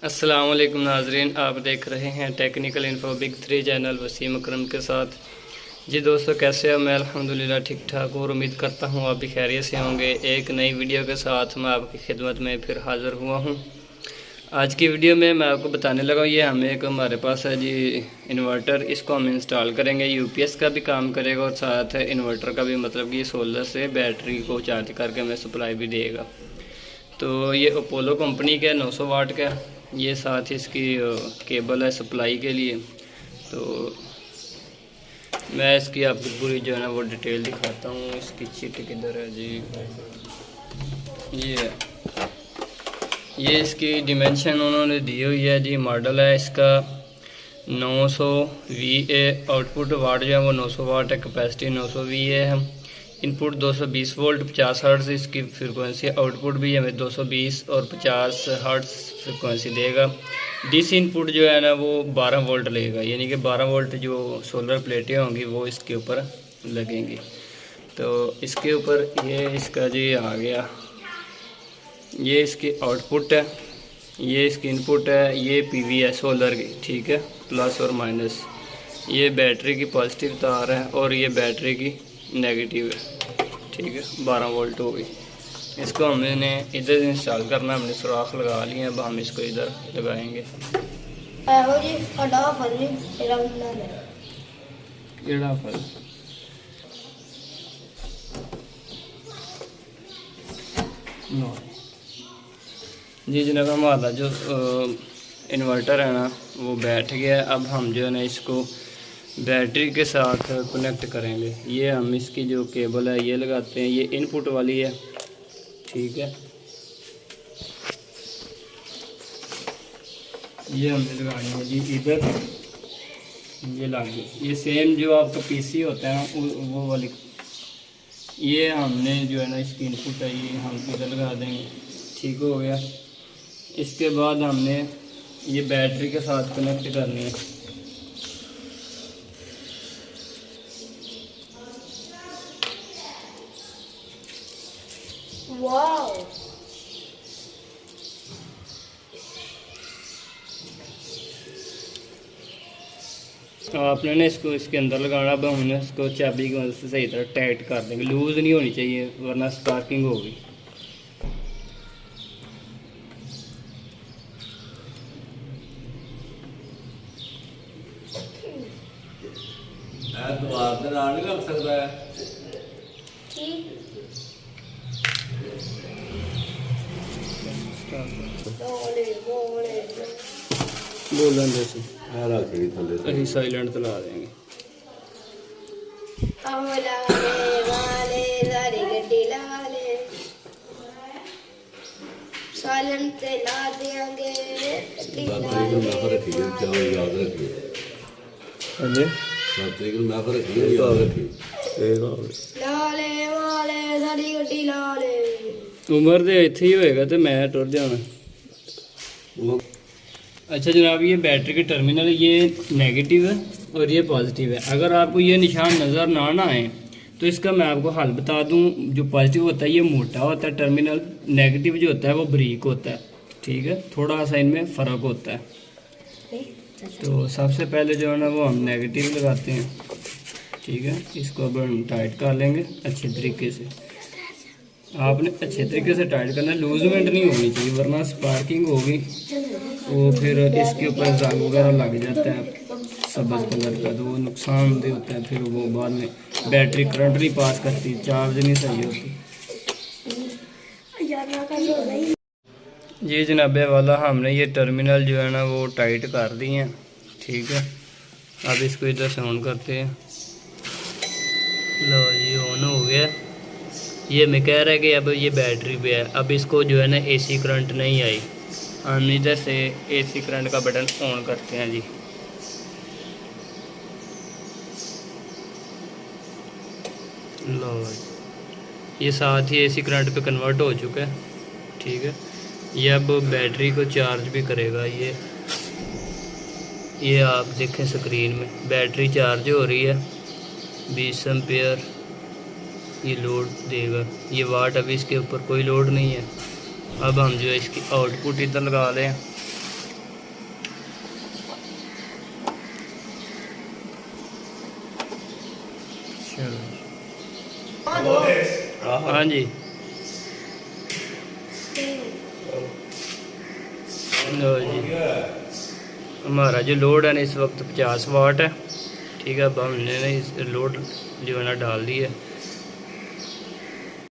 अस्सलाम वालेकुम नाजरीन, आप देख रहे हैं technical info big 3 channel Waseem Akram के साथ। जी दोस्तों, कैसे हो? मैं अल्हम्दुलिल्लाह ठीक ठाक और उम्मीद करता हूँ आप भी खैरियत से होंगे। एक नई वीडियो के साथ मैं आपकी खिदमत में फिर हाज़िर हुआ हूँ। आज की वीडियो में मैं आपको बताने लगा हूँ, ये हमारे पास है जी इन्वर्टर। इसको हम इंस्टॉल करेंगे। यूपीएस का भी काम करेगा और साथ है इन्वर्टर का भी, मतलब कि सोलर से बैटरी को चार्ज करके हमें सप्लाई भी देगा। तो ये अपोलो कंपनी का 900 वाट का, ये साथ ही इसकी केबल है सप्लाई के लिए। तो मैं इसकी आपको पूरी जो है ना वो डिटेल दिखाता हूँ। इसकी चिट किधर है जी? ये इसकी डिमेंशन उन्होंने दी हुई है जी। मॉडल है इसका 900 VA। आउटपुट वाट जो है वो 900 वाट है, कैपेसिटी 900 VA है। इनपुट 220 वोल्ट 50 हर्ट्ज़ इसकी फ्रिक्वेंसी। आउटपुट भी हमें 220 और 50 हर्ट्ज़ फ्रिक्वेंसी देगा। डीसी इनपुट जो है ना वो 12 वोल्ट लेगा, यानी कि 12 वोल्ट जो सोलर प्लेटें होंगी वो इसके ऊपर लगेंगी। तो इसके ऊपर ये इसका जी आ गया, ये इसकी आउटपुट है, ये इसकी इनपुट है, ये पीवी है सोलर की, ठीक है, प्लस और माइनस। ये बैटरी की पॉजिटिव तार है और ये बैटरी की नेगेटिव है, ठीक है। 12 वोल्ट हो गई। इसको हमने इधर इंस्टॉल करना, हमने सुराख लगा लिए। अब हम इसको इधर लगाएंगे। केड़ा फल नो जी जनाब, हमारा जो इन्वर्टर है ना वो बैठ गया। अब हम जो है ना इसको बैटरी के साथ कनेक्ट करेंगे। ये हम इसकी जो केबल है ये लगाते हैं, ये इनपुट वाली है, ठीक है। ये हमने लगानी है जी इधर, ये लगी। ये सेम जो आपका पीसी होता है ना वो वाली, ये हमने जो है ना इसकी इनपुट है ये हम इधर लगा देंगे, ठीक हो गया। इसके बाद हमने ये बैटरी के साथ कनेक्ट करनी है। वाओ, तो आपने ना इसको इसके अंदर लगाना। अब हमने इसको चाबी की मदद से सही तरह टाइट कर देंगे। लूज़ नहीं होनी चाहिए वरना स्पार्किंग होगी। द्वार नहीं लग सकता है। बोलन जैसे अभी साइलेंट चला देंगे। साइलेंट ला देंगे। याद रखिए लाले वाले सारी गड्डी लाले। उम्र तो इत्थे ही होएगा तो मैं टुर जाना। अच्छा जनाब, ये बैटरी के टर्मिनल ये नेगेटिव है और ये पॉजिटिव है। अगर आपको ये निशान नज़र ना आए तो इसका मैं आपको हल बता दूं। जो पॉजिटिव होता है ये मोटा होता है टर्मिनल, नेगेटिव जो होता है वो बारीक होता है, ठीक है। थोड़ा सा इनमें फ़र्क होता है। तो सबसे पहले जो है ना वो हम नेगेटिव लगाते हैं, ठीक है। इसको अब हम टाइट कर लेंगे अच्छे तरीके से। आपने अच्छे तरीके से टाइट करना है, लूजमेंट नहीं होनी चाहिए वरना स्पार्किंग होगी तो फिर इसके ऊपर जंग वगैरह लग जाता है सब्ज़ कलर का, तो वो नुकसानदेह होता है। फिर वो बाद में बैटरी करंट नहीं पास करती, चार्ज नहीं सही होती। जी जनाबे वाला, हमने ये टर्मिनल जो है ना वो टाइट कर दिए हैं, ठीक है। अब इसको इधर से ऑन करते हैं। लो ये ऑन हो गया। ये मैं कह रहा है कि अब ये बैटरी पे है। अब इसको जो है ना एसी करंट नहीं आई, हम इधर से एसी करंट का बटन ऑन करते हैं जी। लो ये साथ ही एसी करंट पे कन्वर्ट हो चुका है, ठीक है। ये अब बैटरी को चार्ज भी करेगा। ये आप देखें स्क्रीन में बैटरी चार्ज हो रही है, 20 एम्पेयर ये लोड देगा। ये वाट अभी इसके ऊपर कोई लोड नहीं है। अब हम जो है इसकी आउटपुट इधर लगा लें। चलो हाँ जी लो जी हमारा जो लोड है ना इस वक्त 50 वाट है। ठीक है, अब हमने ना इस लोड जो है ना डाल दी है।